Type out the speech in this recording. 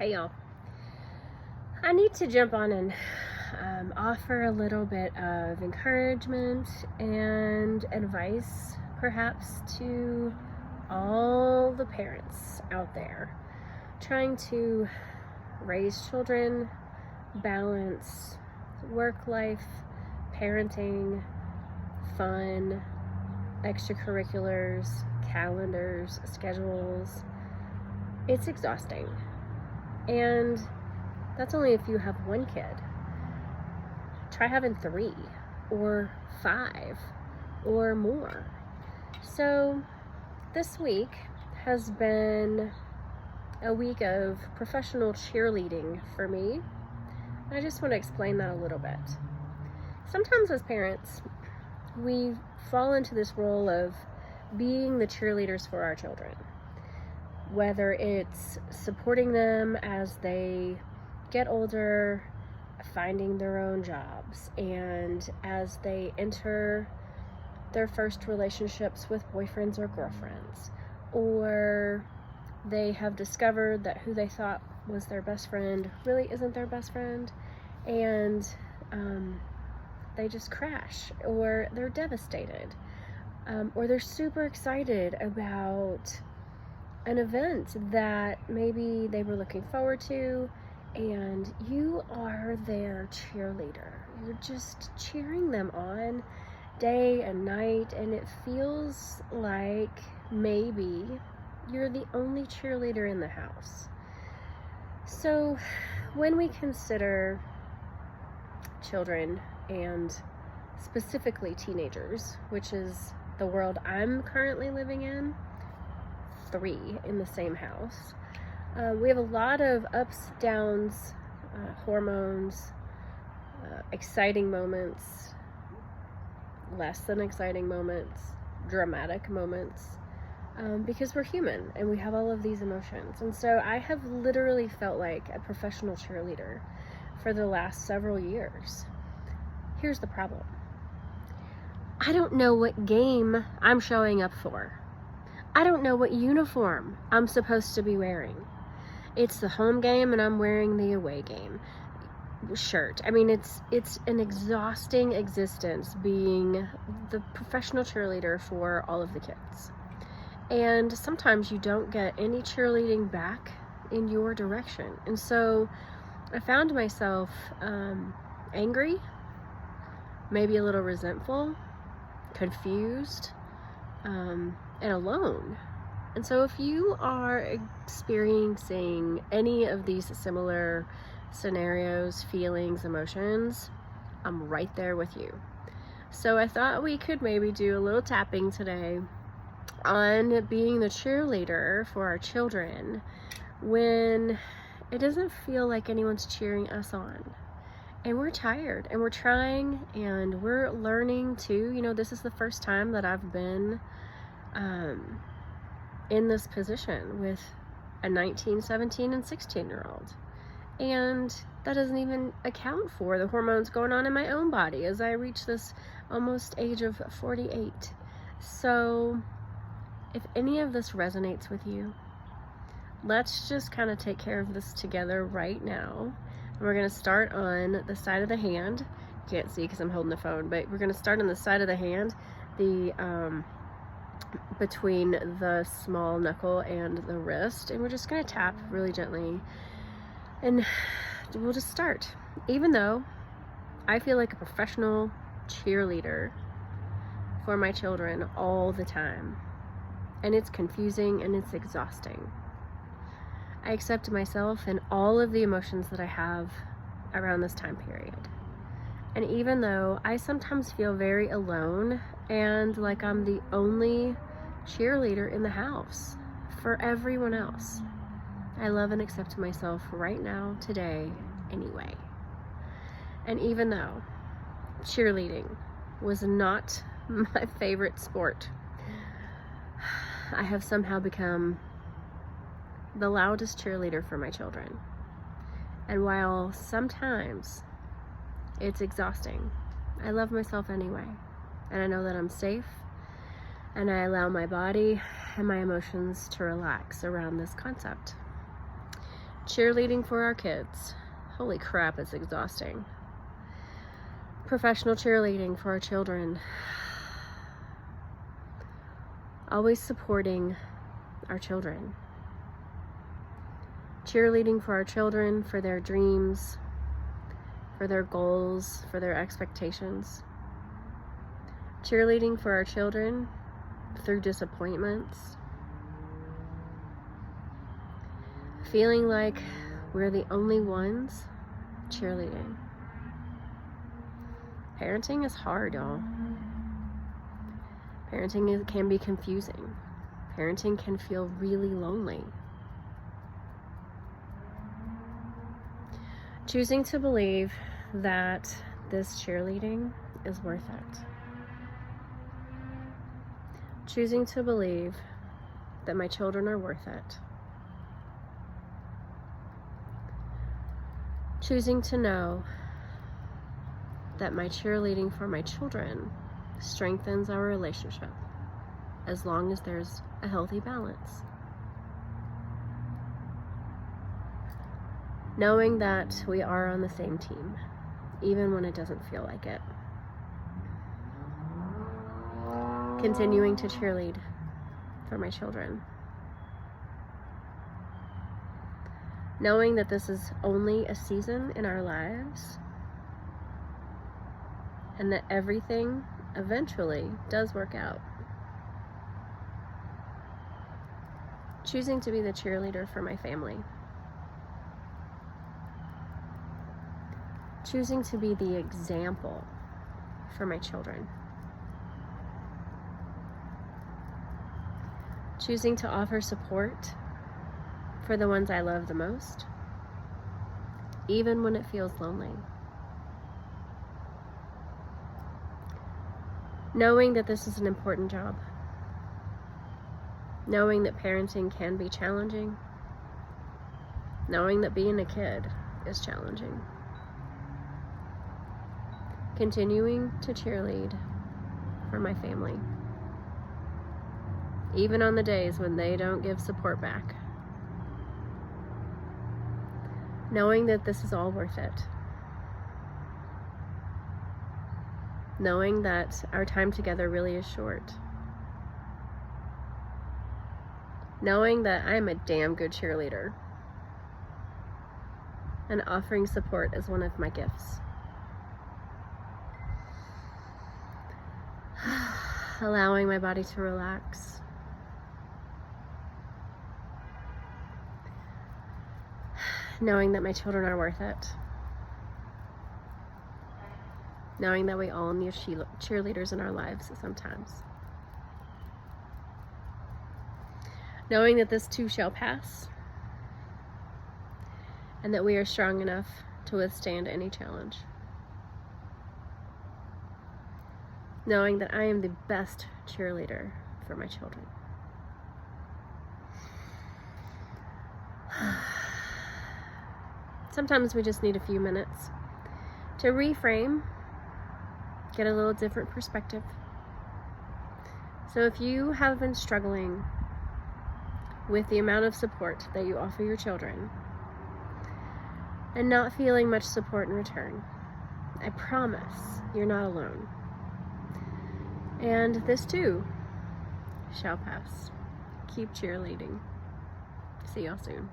Hey y'all. I need to jump on and offer a little bit of encouragement and advice, perhaps, to all the parents out there trying to raise children, balance work life, parenting, fun, extracurriculars, calendars, schedules. It's exhausting. And that's only if you have one kid. Try having 3 or 5 or more. So this week has been a week of professional cheerleading for me. And I just want to explain that a little bit. Sometimes as parents, we fall into this role of being the cheerleaders for our children. Whether it's supporting them as they get older, finding their own jobs, and as they enter their first relationships with boyfriends or girlfriends, or they have discovered that who they thought was their best friend really isn't their best friend, and they just crash, or they're devastated, or they're super excited about an event that maybe they were looking forward to, and you are their cheerleader. You're just cheering them on day and night, and it feels like maybe you're the only cheerleader in the house. So when we consider children, and specifically teenagers, which is the world I'm currently living in, 3 in the same house. We have a lot of ups, downs, hormones, exciting moments, less than exciting moments, dramatic moments, because we're human and we have all of these emotions. And so I have literally felt like a professional cheerleader for the last several years. Here's the problem. I don't know what game I'm showing up for. I don't know what uniform I'm supposed to be wearing. It's the home game and I'm wearing the away game shirt. I mean, it's an exhausting existence being the professional cheerleader for all of the kids. And sometimes you don't get any cheerleading back in your direction. And so I found myself angry, maybe a little resentful, confused, and alone. And so if you are experiencing any of these similar scenarios, feelings, emotions, I'm right there with you. So I thought we could maybe do a little tapping today on being the cheerleader for our children when it doesn't feel like anyone's cheering us on. And we're tired, and we're trying, and we're learning too. This is the first time that I've been in this position with a 19, 17, and 16-year-old. And that doesn't even account for the hormones going on in my own body as I reach this almost age of 48. So if any of this resonates with you, let's just kind of take care of this together right now. And we're going to start on the side of the hand. Can't see because I'm holding the phone, but we're going to start on the side of the hand, between the small knuckle and the wrist, and we're just going to tap really gently, and we'll just start. Even though I feel like a professional cheerleader for my children all the time, and it's confusing and it's exhausting, I accept myself and all of the emotions that I have around this time period. And even though I sometimes feel very alone and like I'm the only cheerleader in the house for everyone else, I love and accept myself right now, today, anyway. And even though cheerleading was not my favorite sport, I have somehow become the loudest cheerleader for my children. And while sometimes it's exhausting, I love myself anyway. And I know that I'm safe, and I allow my body and my emotions to relax around this concept. Cheerleading for our kids. Holy crap, it's exhausting. Professional cheerleading for our children. Always supporting our children. Cheerleading for our children, for their dreams, for their goals, for their expectations. Cheerleading for our children through disappointments. Feeling like we're the only ones cheerleading. Parenting is hard, y'all. Parenting can be confusing. Parenting can feel really lonely. Choosing to believe that this cheerleading is worth it. Choosing to believe that my children are worth it. Choosing to know that my cheerleading for my children strengthens our relationship as long as there's a healthy balance. Knowing that we are on the same team, even when it doesn't feel like it. Continuing to cheerlead for my children. Knowing that this is only a season in our lives and that everything eventually does work out. Choosing to be the cheerleader for my family. Choosing to be the example for my children. Choosing to offer support for the ones I love the most, even when it feels lonely. Knowing that this is an important job. Knowing that parenting can be challenging. Knowing that being a kid is challenging. Continuing to cheerlead for my family. Even on the days when they don't give support back. Knowing that this is all worth it. Knowing that our time together really is short. Knowing that I'm a damn good cheerleader. And offering support is one of my gifts. Allowing my body to relax. Knowing that my children are worth it. Knowing that we all need cheerleaders in our lives sometimes. Knowing that this too shall pass. And that we are strong enough to withstand any challenge. Knowing that I am the best cheerleader for my children. Sometimes we just need a few minutes to reframe, get a little different perspective. So if you have been struggling with the amount of support that you offer your children and not feeling much support in return, I promise you're not alone. And this too shall pass. Keep cheerleading. See y'all soon.